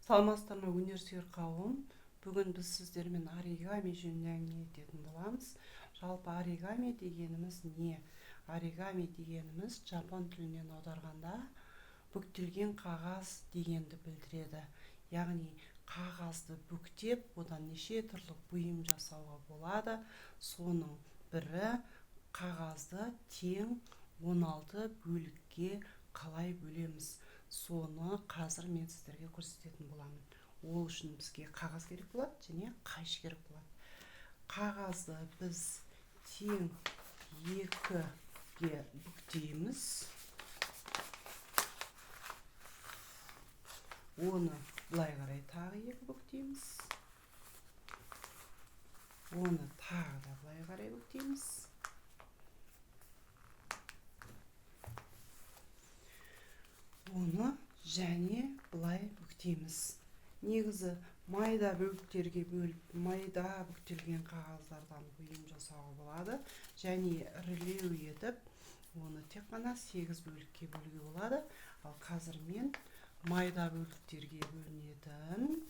Саламатсыздар ма өнерсүйер қауым? Бүгін біз сіздермен оригами жөнінде әңгіме ететін боламыз. Жалпы оригами дегеніміз не? Оригами дегеніміз жапон тілінен аударғанда бүктелген қағаз дегенді білдіреді. Яғни қағазды бүктеп, одан неше түрлі бұйым жасауға болады. Соның бірі қағазды тең 16 бөлікке қалай бөлеміз. Соны қазір мен сіздерге көрсететін боламын. Ол үшін бізге қағаз керек болады және қайшы керек болады. Қағазды біз тең 2-ге бүктейміз. Оны былай қарай тағы 2 бүктейміз. Оны тағы да былай қарай бүктейміз. Оны және былай бүктейміз. Негізі майда бөліктерге бөліп, майда бүктелген қағаздардан бұйым жасауға болады. Және ірілеу етіп, оны тек қана 8 бөлікке бөлуге болады. Ал қазір мен майда бөліктерге бөлінетін,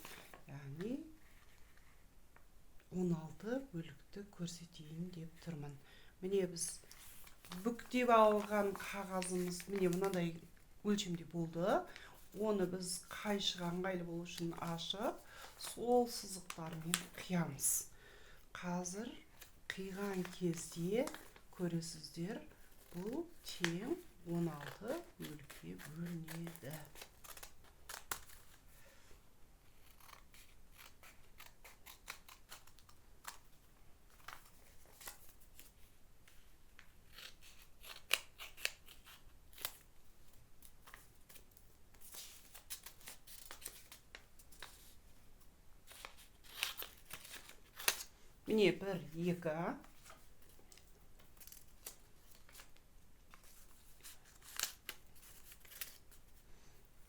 яғни 16 бөлікті көрсетейін деп тұрмын. Міне біз бүктеп алған қағазымыз міне мынандай өлшемде болды. Оны біз қайшыға ыңғайлы болу үшін ашып, сол сызықтармен қиямыз. Қазір қиған кезде көресіздер, бұл тең 16 бөлікке бөлінеді. Міне 1, 2,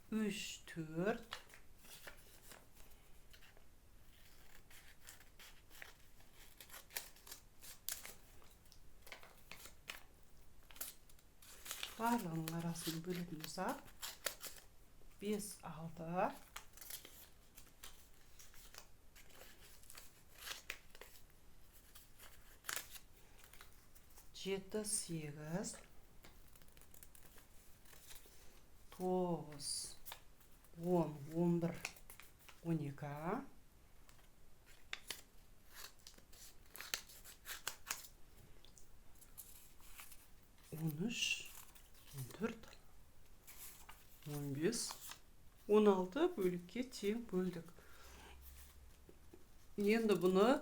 3, 4, 'Барлығының арасын бөлетін болсақ 5, 6, 7, 8, 9, 10, 11, 12, 13, 14, 15, 16 бөлікке тең бөлдік. Енді бұны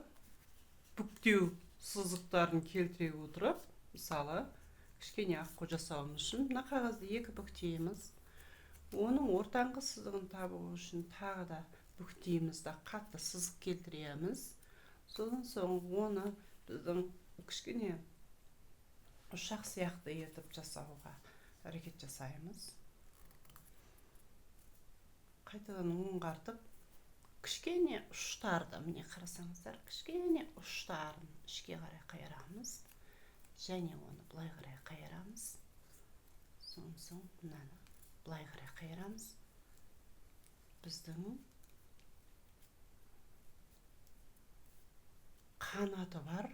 бүктеу сызықтарын келтіре отырып, мысалы, кішкене аққу жасауымыз үшін мына қағазды 2 бүктейміз. Оның ортаңғы сызығын табу үшін тағы да бүктейміз да қатты сызық келтіреміз. Содан соң оны біздің кішкене ұшақ сияқты етіп жасауға әрекет жасаймыз. Қайтадан оңғартып, кішкене ұштарды, міне қарасаңыздар, кішкене ұштарын ішке қарай қайырамыз. Және оны былай қарай қайырамыз. Соң мынаны былай қарай қайырамыз. Біздің қанаты бар,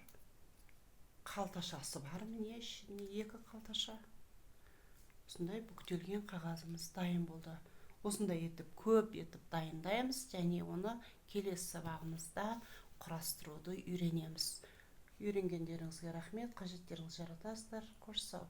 қалташасы бар, міне ішінде 2 қалташа. Осындай бүктелген қағазымыз дайын болды. Осындай етіп, көп етіп дайындаймыз, және оны келесі сабағымызда құрастыруды үйренеміз. Үйренгендеріңізге рахмет, қажеттеріңіз жаратасыздар. Қош сау.